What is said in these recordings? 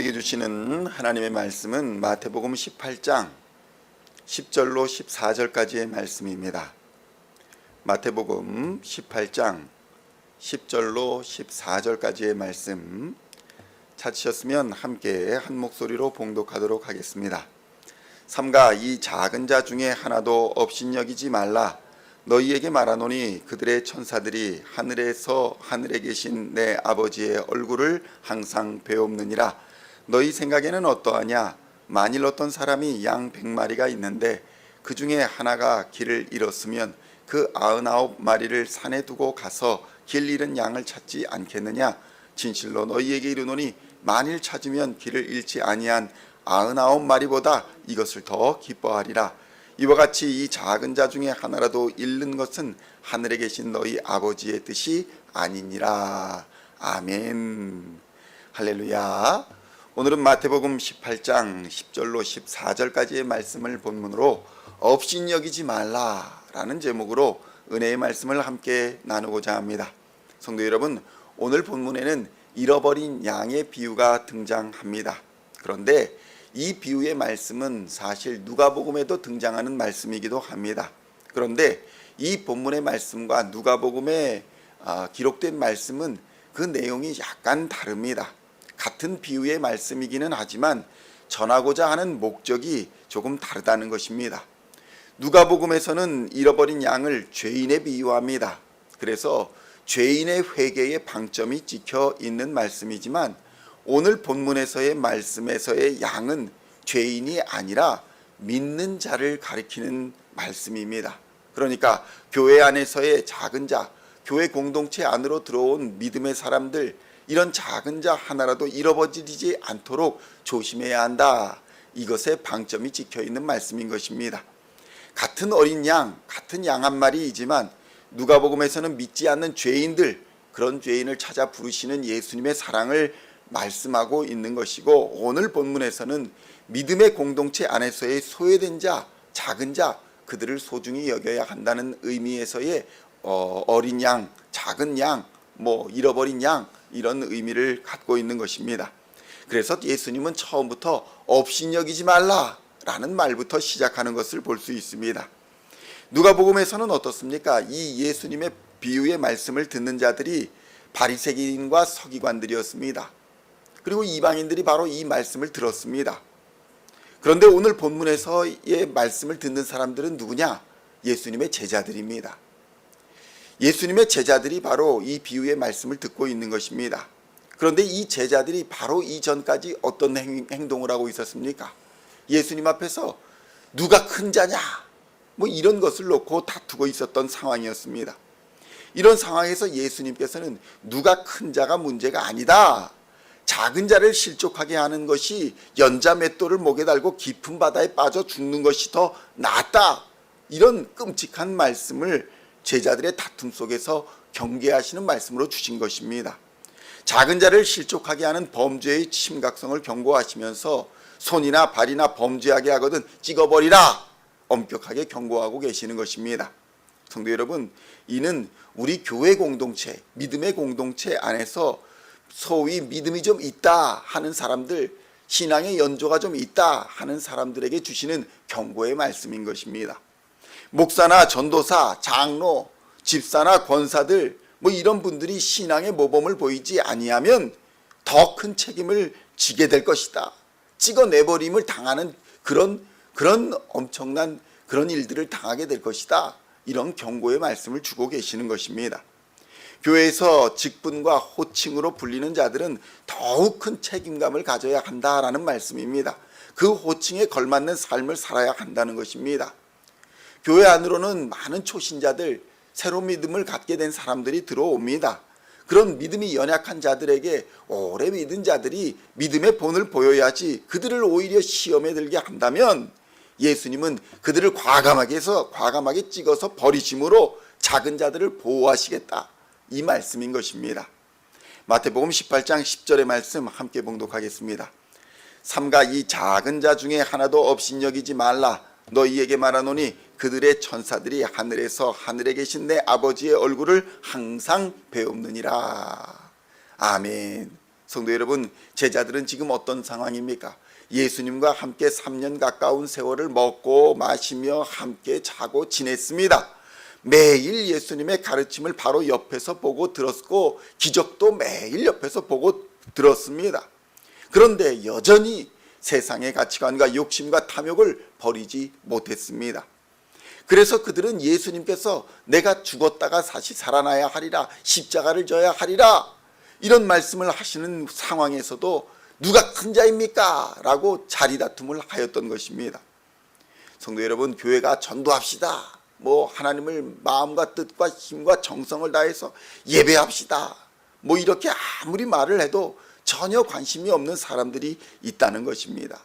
우리에게 주시는 하나님의 말씀은 마태복음 18장 10절로 14절까지의 말씀입니다. 마태복음 18장 10절로 14절까지의 말씀 찾으셨으면 함께 한 목소리로 봉독하도록 하겠습니다. 삼가 이 작은 자 중에 하나도 업신여기지 말라. 너희에게 말하노니 그들의 천사들이 하늘에서 하늘에 계신 내 아버지의 얼굴을 항상 배옵느니라. 너희 생각에는 어떠하냐? 만일 어떤 사람이 양 100마리가 있는데 그 중에 하나가 길을 잃었으면 그 99마리를 산에 두고 가서 길 잃은 양을 찾지 않겠느냐? 진실로 너희에게 이르노니 만일 찾으면 길을 잃지 아니한 99마리보다 이것을 더 기뻐하리라. 이와 같이 이 작은 자 중에 하나라도 잃는 것은 하늘에 계신 너희 아버지의 뜻이 아니니라. 아멘. 할렐루야. 오늘은 마태복음 18장 10절로 14절까지의 말씀을 본문으로 업신여기지 말라라는 제목으로 은혜의 말씀을 함께 나누고자 합니다. 성도 여러분, 오늘 본문에는 잃어버린 양의 비유가 등장합니다. 그런데 이 비유의 말씀은 사실 누가복음에도 등장하는 말씀이기도 합니다. 그런데 이 본문의 말씀과 누가복음에 기록된 말씀은 그 내용이 약간 다릅니다. 같은 비유의 말씀이기는 하지만 전하고자 하는 목적이 조금 다르다는 것입니다. 누가복음에서는 잃어버린 양을 죄인에 비유합니다. 그래서 죄인의 회개의 방점이 찍혀 있는 말씀이지만 오늘 본문에서의 말씀에서의 양은 죄인이 아니라 믿는 자를 가리키는 말씀입니다. 그러니까 교회 안에서의 작은 자, 교회 공동체 안으로 들어온 믿음의 사람들, 이런 작은 자 하나라도 잃어버리지 않도록 조심해야 한다. 이것에 방점이 찍혀 있는 말씀인 것입니다. 같은 어린 양, 같은 양 한 마리이지만 누가복음에서는 믿지 않는 죄인들, 그런 죄인을 찾아 부르시는 예수님의 사랑을 말씀하고 있는 것이고, 오늘 본문에서는 믿음의 공동체 안에서의 소외된 자, 작은 자, 그들을 소중히 여겨야 한다는 의미에서의 어린 양, 작은 양, 잃어버린 양, 이런 의미를 갖고 있는 것입니다. 그래서 예수님은 처음부터 업신여기지 말라라는 말부터 시작하는 것을 볼 수 있습니다. 누가복음에서는 어떻습니까? 이 예수님의 비유의 말씀을 듣는 자들이 바리새인과 서기관들이었습니다. 그리고 이방인들이 바로 이 말씀을 들었습니다. 그런데 오늘 본문에서의 말씀을 듣는 사람들은 누구냐? 예수님의 제자들입니다. 예수님의 제자들이 바로 이 비유의 말씀을 듣고 있는 것입니다. 그런데 이 제자들이 바로 이전까지 어떤 행동을 하고 있었습니까? 예수님 앞에서 누가 큰 자냐? 이런 것을 놓고 다투고 있었던 상황이었습니다. 이런 상황에서 예수님께서는 누가 큰 자가 문제가 아니다. 작은 자를 실족하게 하는 것이 연자 맷돌을 목에 달고 깊은 바다에 빠져 죽는 것이 더 낫다. 이런 끔찍한 말씀을 제자들의 다툼 속에서 경계하시는 말씀으로 주신 것입니다. 작은 자를 실족하게 하는 범죄의 심각성을 경고하시면서 손이나 발이나 범죄하게 하거든 찍어버리라. 엄격하게 경고하고 계시는 것입니다. 성도 여러분, 이는 우리 교회 공동체, 믿음의 공동체 안에서 소위 믿음이 좀 있다 하는 사람들, 신앙의 연조가 좀 있다 하는 사람들에게 주시는 경고의 말씀인 것입니다. 목사나 전도사, 장로, 집사나 권사들 이런 분들이 신앙의 모범을 보이지 아니하면 더 큰 책임을 지게 될 것이다. 찍어내버림을 당하는 그런 엄청난 그런 일들을 당하게 될 것이다. 이런 경고의 말씀을 주고 계시는 것입니다. 교회에서 직분과 호칭으로 불리는 자들은 더욱 큰 책임감을 가져야 한다라는 말씀입니다. 그 호칭에 걸맞는 삶을 살아야 한다는 것입니다. 교회 안으로는 많은 초신자들, 새로운 믿음을 갖게 된 사람들이 들어옵니다. 그런 믿음이 연약한 자들에게 오래 믿은 자들이 믿음의 본을 보여야지 그들을 오히려 시험에 들게 한다면 예수님은 그들을 과감하게 찍어서 버리심으로 작은 자들을 보호하시겠다. 이 말씀인 것입니다. 마태복음 18장 10절의 말씀 함께 봉독하겠습니다. 삼가 이 작은 자 중에 하나도 업신여기지 말라. 너희에게 말하노니 그들의 천사들이 하늘에서 하늘에 계신 내 아버지의 얼굴을 항상 배옵느니라. 아멘. 성도 여러분, 제자들은 지금 어떤 상황입니까? 예수님과 함께 3년 가까운 세월을 먹고 마시며 함께 자고 지냈습니다. 매일 예수님의 가르침을 바로 옆에서 보고 들었고 기적도 매일 옆에서 보고 들었습니다. 그런데 여전히 세상의 가치관과 욕심과 탐욕을 버리지 못했습니다. 그래서 그들은 예수님께서 내가 죽었다가 다시 살아나야 하리라, 십자가를 져야 하리라, 이런 말씀을 하시는 상황에서도 누가 큰 자입니까? 라고 자리다툼을 하였던 것입니다. 성도 여러분, 교회가 전도합시다, 하나님을 마음과 뜻과 힘과 정성을 다해서 예배합시다, 이렇게 아무리 말을 해도 전혀 관심이 없는 사람들이 있다는 것입니다.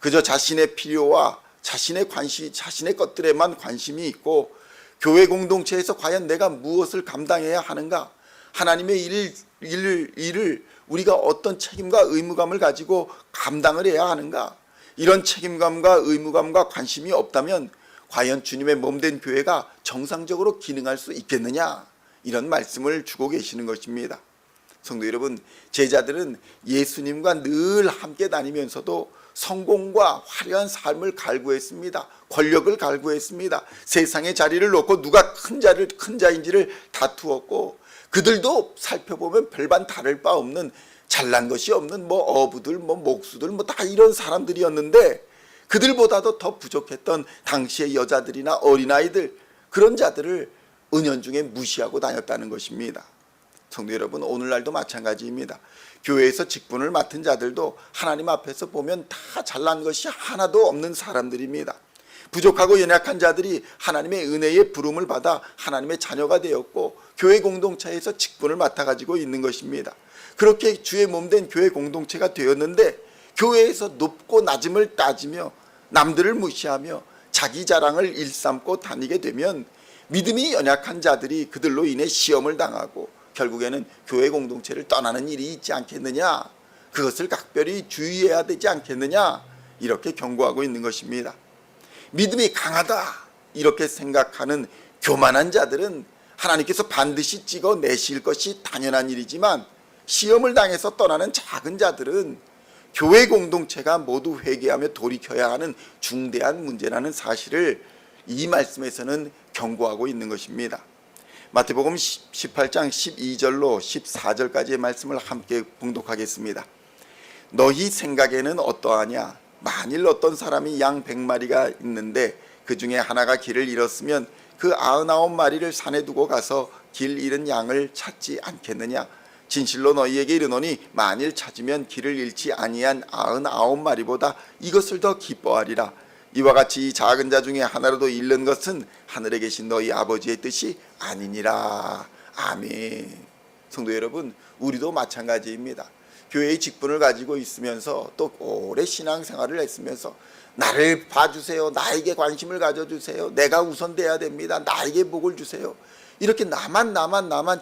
그저 자신의 필요와 자신의 것들에만 관심이 있고, 교회 공동체에서 과연 내가 무엇을 감당해야 하는가, 하나님의 일을 우리가 어떤 책임과 의무감을 가지고 감당을 해야 하는가, 이런 책임감과 의무감과 관심이 없다면 과연 주님의 몸된 교회가 정상적으로 기능할 수 있겠느냐, 이런 말씀을 주고 계시는 것입니다. 성도 여러분, 제자들은 예수님과 늘 함께 다니면서도 성공과 화려한 삶을 갈구했습니다. 권력을 갈구했습니다. 세상의 자리를 놓고 누가 큰 자인지를 다투었고, 그들도 살펴보면 별반 다를 바 없는, 잘난 것이 없는 어부들, 목수들, 다 이런 사람들이었는데, 그들보다도 더 부족했던 당시의 여자들이나 어린아이들, 그런 자들을 은연중에 무시하고 다녔다는 것입니다. 성도 여러분, 오늘날도 마찬가지입니다. 교회에서 직분을 맡은 자들도 하나님 앞에서 보면 다 잘난 것이 하나도 없는 사람들입니다. 부족하고 연약한 자들이 하나님의 은혜의 부름을 받아 하나님의 자녀가 되었고, 교회 공동체에서 직분을 맡아가지고 있는 것입니다. 그렇게 주의 몸된 교회 공동체가 되었는데, 교회에서 높고 낮음을 따지며 남들을 무시하며 자기 자랑을 일삼고 다니게 되면 믿음이 연약한 자들이 그들로 인해 시험을 당하고 결국에는 교회 공동체를 떠나는 일이 있지 않겠느냐, 그것을 각별히 주의해야 되지 않겠느냐, 이렇게 경고하고 있는 것입니다. 믿음이 강하다 이렇게 생각하는 교만한 자들은 하나님께서 반드시 찍어내실 것이 당연한 일이지만, 시험을 당해서 떠나는 작은 자들은 교회 공동체가 모두 회개하며 돌이켜야 하는 중대한 문제라는 사실을 이 말씀에서는 경고하고 있는 것입니다. 마태복음 18장 12절로 14절까지의 말씀을 함께 봉독하겠습니다. 너희 생각에는 어떠하냐? 만일 어떤 사람이 양 100마리가 있는데 그 중에 하나가 길을 잃었으면 그 99마리를 산에 두고 가서 길 잃은 양을 찾지 않겠느냐? 진실로 너희에게 이르노니 만일 찾으면 길을 잃지 아니한 99마리보다 이것을 더 기뻐하리라. 이와 같이 이 작은 자 중에 하나라도 잃는 것은 하늘에 계신 너희 아버지의 뜻이 아니니라. 아멘. 성도 여러분, 우리도 마찬가지입니다. 교회의 직분을 가지고 있으면서 또 오래 신앙생활을 했으면서 나를 봐주세요, 나에게 관심을 가져주세요, 내가 우선돼야 됩니다, 나에게 복을 주세요, 이렇게 나만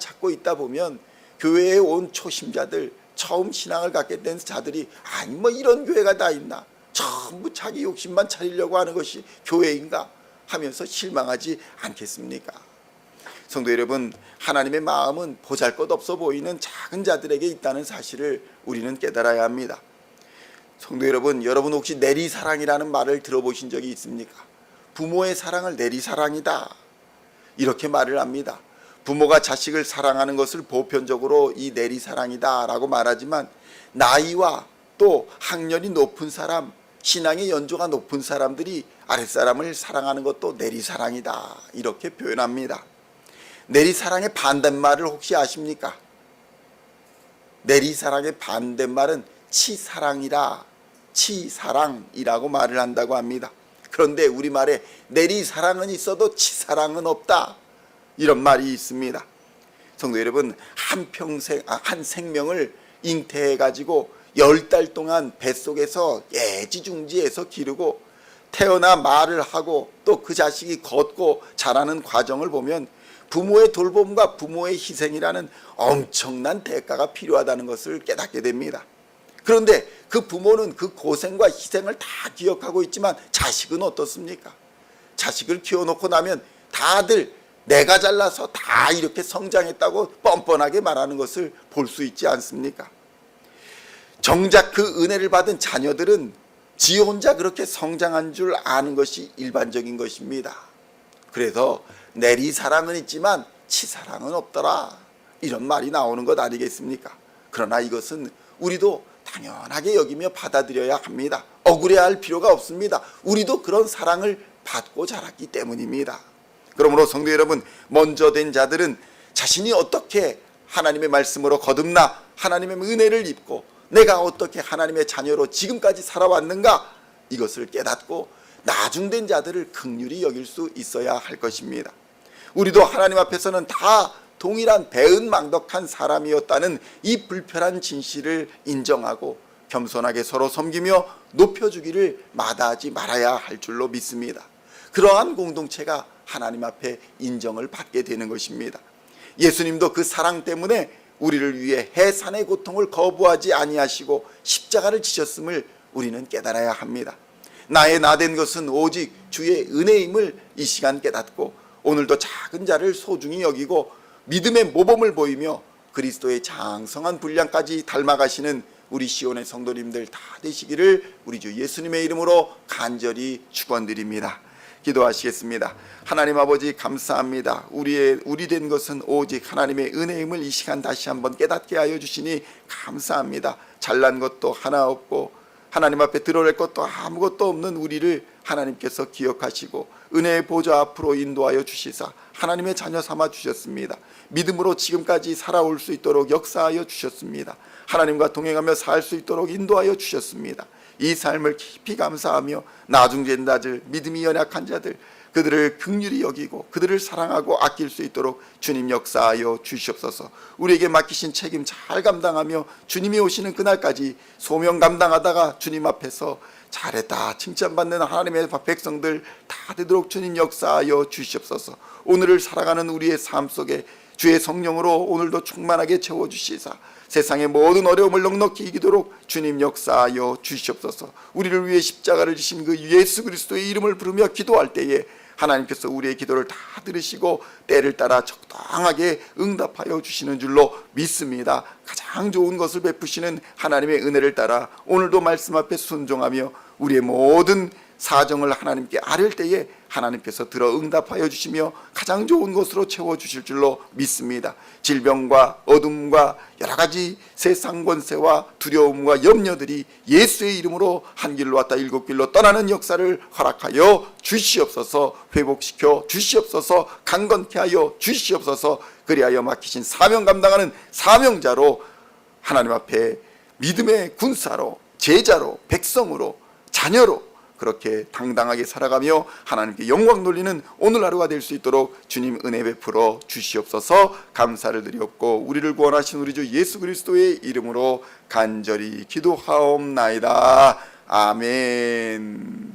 찾고 있다 보면 교회에 온 초심자들, 처음 신앙을 갖게 된 자들이 아니 이런 교회가 다 있나, 전부 자기 욕심만 차리려고 하는 것이 교회인가 하면서 실망하지 않겠습니까? 성도 여러분, 하나님의 마음은 보잘것없어 보이는 작은 자들에게 있다는 사실을 우리는 깨달아야 합니다. 성도 여러분 혹시 내리사랑이라는 말을 들어보신 적이 있습니까? 부모의 사랑을 내리사랑이다, 이렇게 말을 합니다. 부모가 자식을 사랑하는 것을 보편적으로 이 내리사랑이다 라고 말하지만, 나이와 또 학년이 높은 사람, 신앙의 연조가 높은 사람들이 아랫사람을 사랑하는 것도 내리사랑이다, 이렇게 표현합니다. 내리사랑의 반대말을 혹시 아십니까? 내리사랑의 반대말은 치사랑이라, 치사랑이라고 말을 한다고 합니다. 그런데 우리말에 내리사랑은 있어도 치사랑은 없다, 이런 말이 있습니다. 성도 여러분, 한 생명을 잉태해 가지고 10달 동안 뱃속에서 애지중지해서 기르고 태어나 말을 하고 또 그 자식이 걷고 자라는 과정을 보면 부모의 돌봄과 부모의 희생이라는 엄청난 대가가 필요하다는 것을 깨닫게 됩니다. 그런데 그 부모는 그 고생과 희생을 다 기억하고 있지만 자식은 어떻습니까? 자식을 키워놓고 나면 다들 내가 잘나서 다 이렇게 성장했다고 뻔뻔하게 말하는 것을 볼 수 있지 않습니까? 정작 그 은혜를 받은 자녀들은 지 혼자 그렇게 성장한 줄 아는 것이 일반적인 것입니다. 그래서 내리 사랑은 있지만 치 사랑은 없더라, 이런 말이 나오는 것 아니겠습니까? 그러나 이것은 우리도 당연하게 여기며 받아들여야 합니다. 억울해할 필요가 없습니다. 우리도 그런 사랑을 받고 자랐기 때문입니다. 그러므로 성도 여러분, 먼저 된 자들은 자신이 어떻게 하나님의 말씀으로 거듭나 하나님의 은혜를 입고 내가 어떻게 하나님의 자녀로 지금까지 살아왔는가, 이것을 깨닫고 나중된 자들을 긍휼히 여길 수 있어야 할 것입니다. 우리도 하나님 앞에서는 다 동일한 배은망덕한 사람이었다는 이 불편한 진실을 인정하고 겸손하게 서로 섬기며 높여주기를 마다하지 말아야 할 줄로 믿습니다. 그러한 공동체가 하나님 앞에 인정을 받게 되는 것입니다. 예수님도 그 사랑 때문에 우리를 위해 해산의 고통을 거부하지 아니하시고 십자가를 지셨음을 우리는 깨달아야 합니다. 나의 나된 것은 오직 주의 은혜임을 이 시간 깨닫고 오늘도 작은 자를 소중히 여기고 믿음의 모범을 보이며 그리스도의 장성한 분량까지 닮아가시는 우리 시온의 성도님들 다 되시기를 우리 주 예수님의 이름으로 간절히 축원드립니다. 기도하시겠습니다. 하나님 아버지, 감사합니다. 우리 된 것은 오직 하나님의 은혜임을 이 시간 다시 한번 깨닫게 하여 주시니 감사합니다. 잘난 것도 하나 없고 하나님 앞에 드러낼 것도 아무것도 없는 우리를 하나님께서 기억하시고 은혜의 보좌 앞으로 인도하여 주시사 하나님의 자녀 삼아 주셨습니다. 믿음으로 지금까지 살아올 수 있도록 역사하여 주셨습니다. 하나님과 동행하며 살 수 있도록 인도하여 주셨습니다. 이 삶을 깊이 감사하며 나중된 자들, 믿음이 연약한 자들, 그들을 긍휼히 여기고 그들을 사랑하고 아낄 수 있도록 주님 역사하여 주시옵소서. 우리에게 맡기신 책임 잘 감당하며 주님이 오시는 그날까지 소명 감당하다가 주님 앞에서 잘했다 칭찬받는 하나님의 백성들 다 되도록 주님 역사하여 주시옵소서. 오늘을 살아가는 우리의 삶 속에 주의 성령으로 오늘도 충만하게 채워주시사 세상의 모든 어려움을 넉넉히 이기도록 주님 역사하여 주시옵소서. 우리를 위해 십자가를 지신 그 예수 그리스도의 이름을 부르며 기도할 때에 하나님께서 우리의 기도를 다 들으시고 때를 따라 적당하게 응답하여 주시는 줄로 믿습니다. 가장 좋은 것을 베푸시는 하나님의 은혜를 따라 오늘도 말씀 앞에 순종하며 우리의 모든 사정을 하나님께 아뢰을 때에 하나님께서 들어 응답하여 주시며 가장 좋은 것으로 채워주실 줄로 믿습니다. 질병과 어둠과 여러 가지 세상 권세와 두려움과 염려들이 예수의 이름으로 한 길로 왔다 일곱 길로 떠나는 역사를 허락하여 주시옵소서. 회복시켜 주시옵소서. 강건케 하여 주시옵소서. 그리하여 맡기신 사명 감당하는 사명자로 하나님 앞에 믿음의 군사로 제자로 백성으로 자녀로 그렇게 당당하게 살아가며 하나님께 영광 돌리는 오늘 하루가 될 수 있도록 주님 은혜 베풀어 주시옵소서. 감사를 드리옵고 우리를 구원하신 우리 주 예수 그리스도의 이름으로 간절히 기도하옵나이다. 아멘.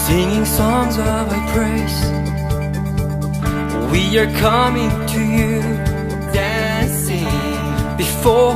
Singing songs of Thy praise, we are coming to You, dancing before